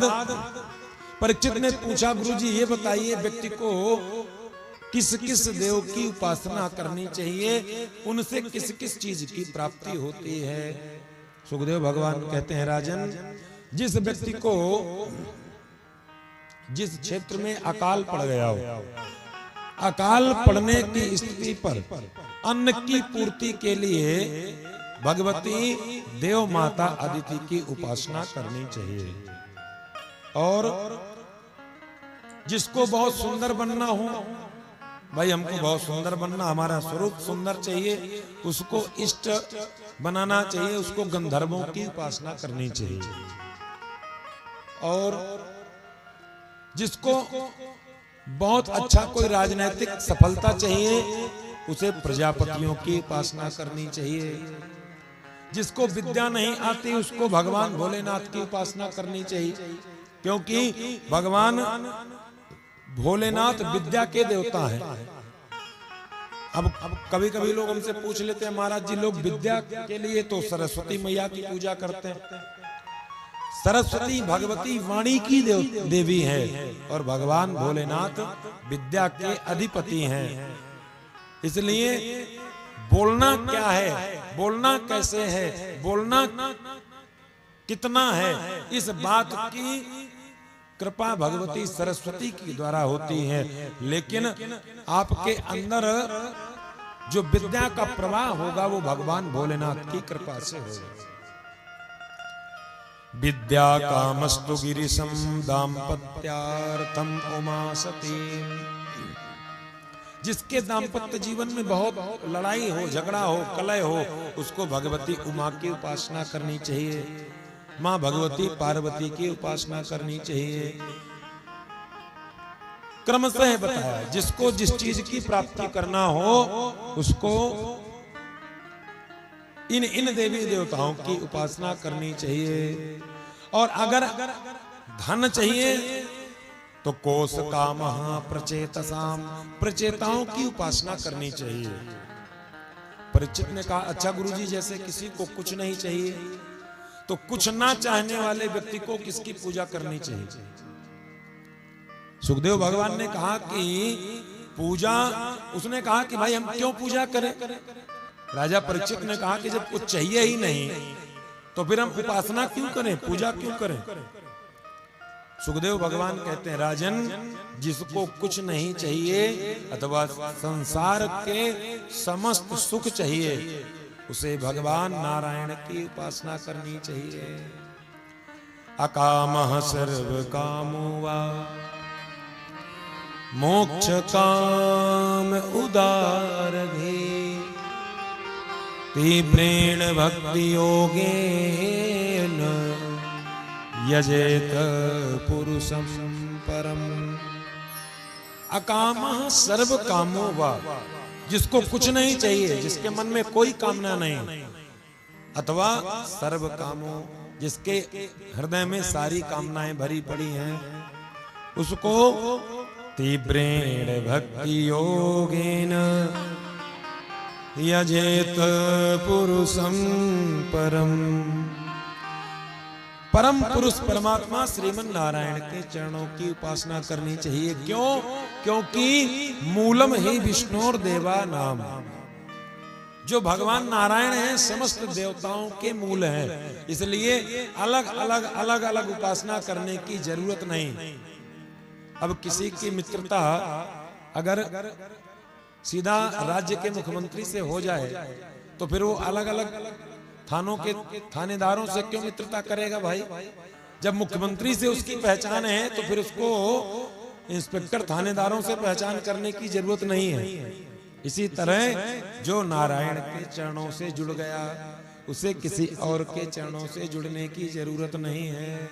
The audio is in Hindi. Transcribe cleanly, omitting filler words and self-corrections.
बाद परीक्षित ने पूछा, गुरुजी ये बताइए व्यक्ति को किस किस देव की उपासना करनी चाहिए, उनसे किस किस चीज की प्राप्ति होती है। सुखदेव भगवान कहते हैं, राजन, जिस व्यक्ति को जिस क्षेत्र में अकाल पड़ गया हो, अकाल पड़ने की स्थिति पर अन्न की पूर्ति के लिए भगवती देव माता अदिति की उपासना करनी चाहिए। और जिसको बहुत सुंदर बनना हो, भाई हमको बहुत सुंदर बनना, हमारा स्वरूप सुंदर चाहिए, उसको इष्ट बनाना चाहिए, उसको गंधर्वों की उपासना करनी चाहिए। और जिसको बहुत अच्छा कोई राजनीतिक सफलता चाहिए, उसे प्रजापतियों की उपासना करनी चाहिए। जिसको विद्या नहीं आती, उसको भगवान भोलेनाथ की उपासना करनी चाहिए, क्योंकि भगवान भोलेनाथ विद्या के देवता हैं। अब कभी कभी लोग हमसे पूछ लेते हैं, महाराज जी लोग विद्या के लिए तो सरस्वती मैया की पूजा करते हैं। सरस्वती भगवती वाणी की देवी है और भगवान भोलेनाथ विद्या के अधिपति हैं। इसलिए बोलना क्या है, बोलना कैसे है, बोलना कितना है, इस बात की कृपा भगवती सरस्वती के द्वारा होती है। लेकिन आपके अंदर जो विद्या का प्रवाह होगा वो भगवान भोलेनाथ की कृपा से होगा। विद्या कामस्तु गिरिशम दाम्पत्यार्थम उमासती। जिसके दाम्पत्य जीवन में बहुत लड़ाई हो, झगड़ा हो, कलह हो, उसको भगवती उमा की उपासना करनी चाहिए, माँ भगवती पार्वती की उपासना करनी चाहिए। क्रमशः बताया, जिसको जिस चीज की प्राप्ति करना हो उसको इन देवी देवताओं की उपासना करनी चाहिए। और अगर धन चाहिए तो कोश कामः प्रचेतसाम, प्रचेताओं की उपासना करनी चाहिए। परीक्षित ने कहा, अच्छा गुरुजी, जैसे किसी को कुछ नहीं चाहिए तो कुछ ना चाहने वाले व्यक्ति को किसकी पूजा करनी चाहिए? सुखदेव भगवान ने कहा कि पूजा, उसने कहा कि भाई हम क्यों पूजा करें? राजा परीक्षित ने कहा कि जब कुछ चाहिए ही नहीं तो फिर हम उपासना क्यों करें, पूजा क्यों करें? सुखदेव भगवान कहते हैं, राजन, जिसको कुछ नहीं चाहिए अथवा संसार के समस्त सुख चाहिए, उसे भगवान नारायण की उपासना करनी चाहिए। अकामः सर्व कामो वा मोक्ष काम उदारधे तीव्रेण भक्ति योगेन यजेत पुरुषं परम। अकामः सर्व कामो वा, जिसको कुछ नहीं चाहिए, जिसके मन में कोई कामना नहीं, अथवा सर्व कामों, जिसके हृदय में सारी कामनाएं भरी पड़ी हैं, उसको तीव्रेण भक्ति योगेन यजेत पुरुषं परम। परम पुरुष परमात्मा श्रीमन नारायण के चरणों की उपासना करनी चाहिए। क्यों? क्योंकि मूलम ही विष्णुर देवा नाम, जो भगवान नारायण हैं समस्त देवताओं के मूल हैं। इसलिए अलग अलग उपासना करने की जरूरत नहीं। अब किसी की मित्रता अगर सीधा राज्य के मुख्यमंत्री से हो जाए तो फिर वो अलग अलग थानों के थानेदारों से क्यों मित्रता करेगा भाई? जब मुख्यमंत्री से उसकी पहचान है तो फिर उसको इंस्पेक्टर थानेदारों से पहचान करने की जरूरत नहीं है। इसी तरह जो नारायण के चरणों से जुड़ गया, उसे किसी और के चरणों से जुड़ने की जरूरत नहीं है।